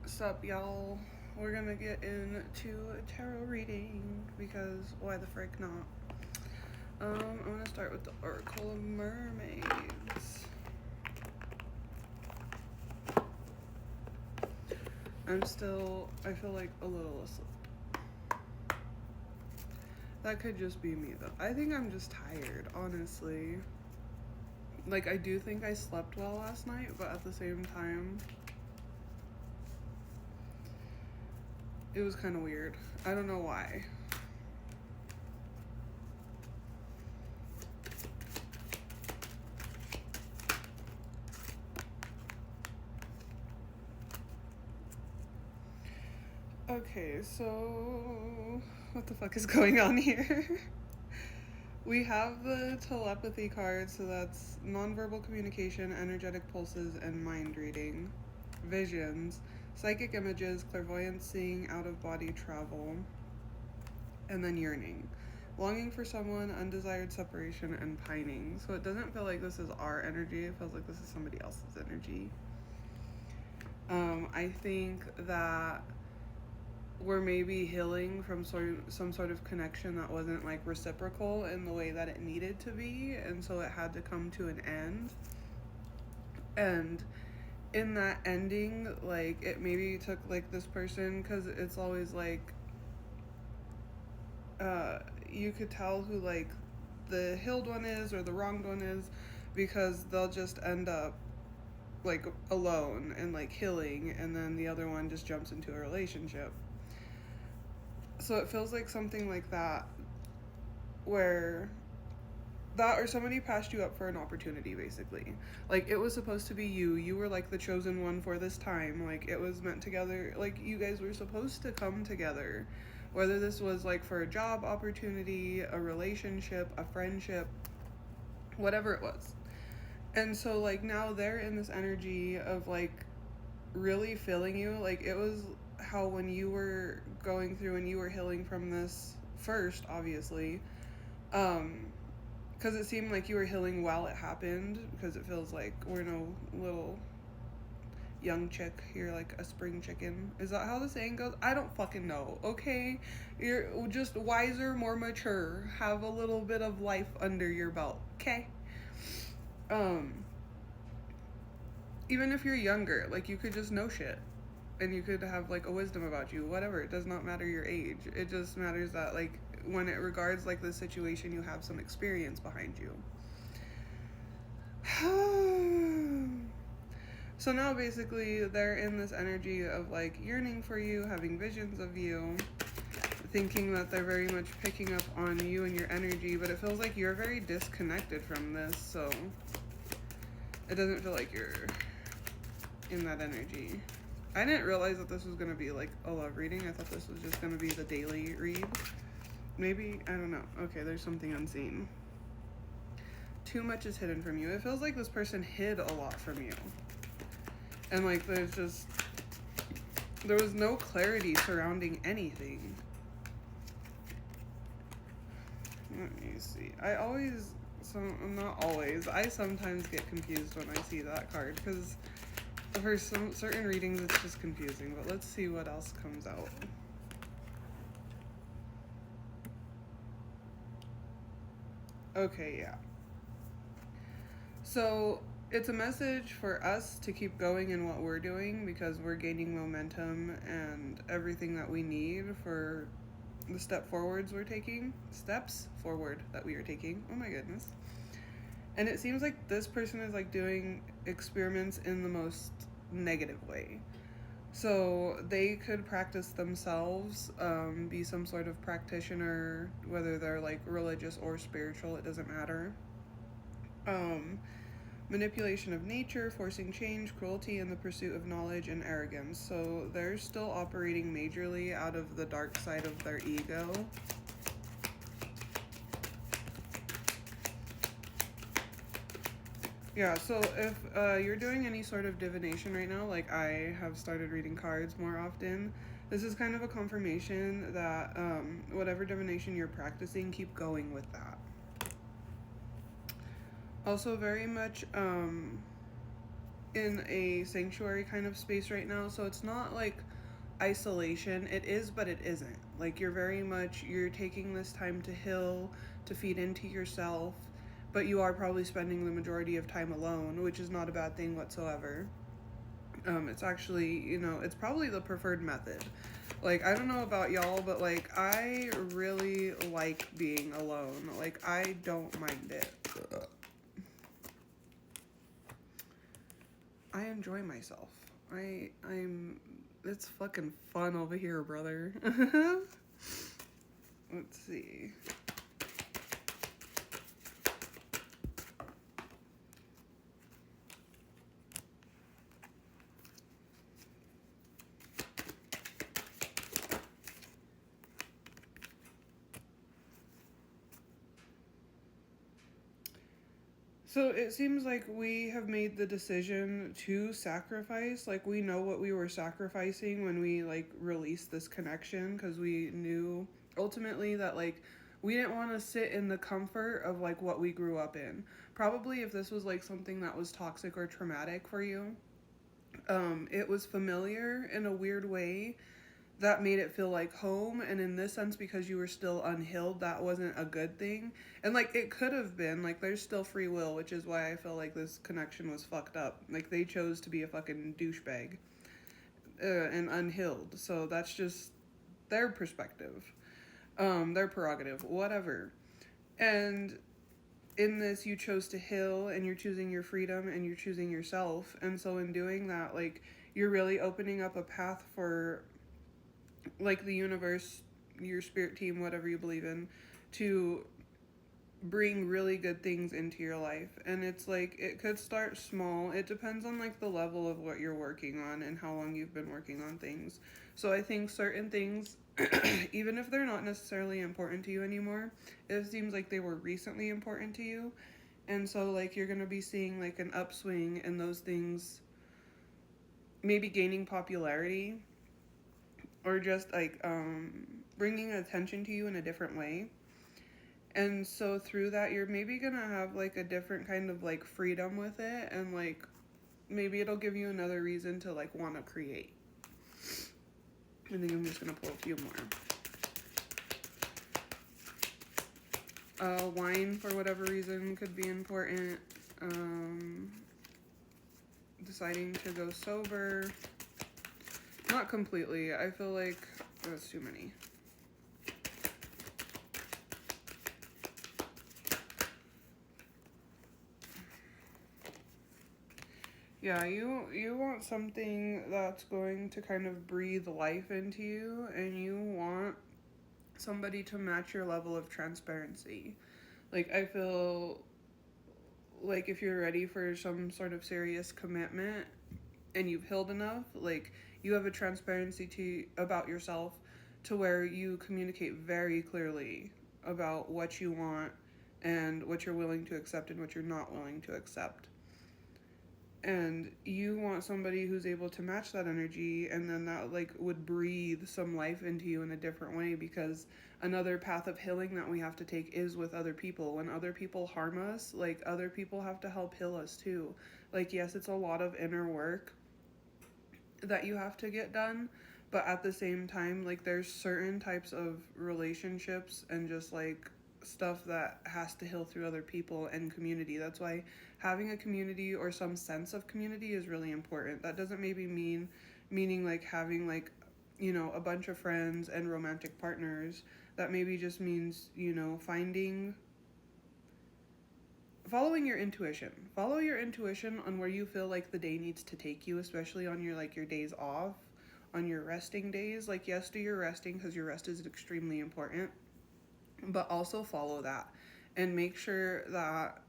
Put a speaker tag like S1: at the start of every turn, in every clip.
S1: Sup, y'all? We're gonna get into a tarot reading because why the frick not? I'm gonna start with the Oracle of Mermaids. I feel like a little asleep. That could just be me though. I think I'm just tired, honestly. Like, I do think I slept well last night, but at the same time, it was kind of weird. I don't know why. Okay, so what the fuck is going on here? We have the telepathy card, so that's nonverbal communication, energetic pulses, and mind reading. Visions, psychic images, clairvoyance, seeing, out of body travel, and then yearning. Longing for someone, undesired separation, and pining. So it doesn't feel like this is our energy, it feels like this is somebody else's energy. I think that we're maybe healing from some sort of connection that wasn't like reciprocal in the way that it needed to be, and so it had to come to an end. And in that ending, like, it maybe took like this person, because it's always like you could tell who like the healed one is or the wronged one is, because they'll just end up like alone and like healing, and then the other one just jumps into a relationship. So it feels like something like that, where that or somebody passed you up for an opportunity, basically. Like, it was supposed to be you were like the chosen one for this time, like it was meant together, like you guys were supposed to come together, whether this was like for a job opportunity, a relationship, a friendship, whatever it was. And so like now they're in this energy of like really feeling you. Like, it was how when you were going through and you were healing from this first, obviously, because it seemed like you were healing while it happened, because it feels like we're no little young chick, you're like a spring chicken. Is that how the saying goes? I don't fucking know, okay? You're just wiser, more mature, have a little bit of life under your belt, okay? Even if you're younger, like, you could just know shit, and you could have like a wisdom about you, whatever. It does not matter your age, it just matters that like when it regards like the situation, you have some experience behind you. So now basically they're in this energy of like yearning for you, having visions of you, thinking that they're very much picking up on you and your energy, but it feels like you're very disconnected from this, so it doesn't feel like you're in that energy. I didn't realize that this was going to be like a love reading. I thought this was just going to be the daily read. Maybe, I don't know. Okay, there's something unseen. Too much is hidden from you. It feels like this person hid a lot from you. And like there was no clarity surrounding anything. Let me see. Not always. I sometimes get confused when I see that card, because for some certain readings it's just confusing, but let's see what else comes out. Okay, yeah. So it's a message for us to keep going in what we're doing, because we're gaining momentum and everything that we need for the steps forward that we are taking. Oh my goodness. And it seems like this person is like doing experiments in the most negative way. So they could practice themselves, be some sort of practitioner, whether they're like religious or spiritual, it doesn't matter. Manipulation of nature, forcing change, cruelty in the pursuit of knowledge, and arrogance. So they're still operating majorly out of the dark side of their ego. Yeah, so if you're doing any sort of divination right now, like I have started reading cards more often, this is kind of a confirmation that whatever divination you're practicing, keep going with that. Also very much in a sanctuary kind of space right now, so it's not like isolation. It is, but it isn't. Like you're taking this time to heal, to feed into yourself, but you are probably spending the majority of time alone, which is not a bad thing whatsoever. It's actually, it's probably the preferred method. Like, I don't know about y'all, but like, I really like being alone. Like, I don't mind it. I enjoy myself. It's fucking fun over here, brother. Let's see. So it seems like we have made the decision to sacrifice. Like, we know what we were sacrificing when we like released this connection, because we knew ultimately that like we didn't want to sit in the comfort of like what we grew up in. Probably if this was like something that was toxic or traumatic for you, it was familiar in a weird way that made it feel like home, and in this sense, because you were still unhealed, that wasn't a good thing. And like, it could have been like, there's still free will, which is why I feel like this connection was fucked up. Like, they chose to be a fucking douchebag, and unhealed, so that's just their perspective, their prerogative, whatever. And in this, you chose to heal, and you're choosing your freedom, and you're choosing yourself. And so in doing that, like, you're really opening up a path for like the universe, your spirit team, whatever you believe in, to bring really good things into your life. And it's like, it could start small. It depends on like the level of what you're working on and how long you've been working on things. So I think certain things, even if they're not necessarily important to you anymore, it seems like they were recently important to you. And so like, you're going to be seeing like an upswing in those things, maybe gaining popularity, or just like bringing attention to you in a different way. And so through that, you're maybe gonna have like a different kind of like freedom with it, and like maybe it'll give you another reason to like want to create. I think I'm just gonna pull a few more. Wine, for whatever reason, could be important. Deciding to go sober. Not completely. I feel like that's too many. Yeah, you want something that's going to kind of breathe life into you, and you want somebody to match your level of transparency. Like, I feel like if you're ready for some sort of serious commitment and you've healed enough, like, you have a transparency to about yourself to where you communicate very clearly about what you want and what you're willing to accept and what you're not willing to accept. And you want somebody who's able to match that energy, and then that like would breathe some life into you in a different way, because another path of healing that we have to take is with other people. When other people harm us, like, other people have to help heal us too. Like, yes, it's a lot of inner work that you have to get done, but at the same time, like, there's certain types of relationships and just like stuff that has to heal through other people and community. That's why having a community or some sense of community is really important. That doesn't maybe meaning like having like, a bunch of friends and romantic partners. That maybe just means, following your intuition. Follow your intuition on where you feel like the day needs to take you, especially on your like your days off, on your resting days. Like, yes, do your resting, because your rest is extremely important, but also follow that and make sure that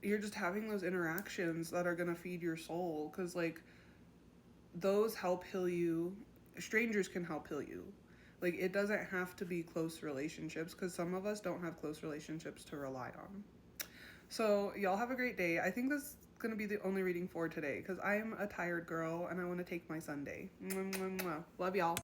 S1: you're just having those interactions that are going to feed your soul, because like, those help heal you. Strangers can help heal you. Like, it doesn't have to be close relationships, because some of us don't have close relationships to rely on. So y'all have a great day. I think this is going to be the only reading for today, because I'm a tired girl and I want to take my Sunday. Mwah, mwah, mwah. Love y'all.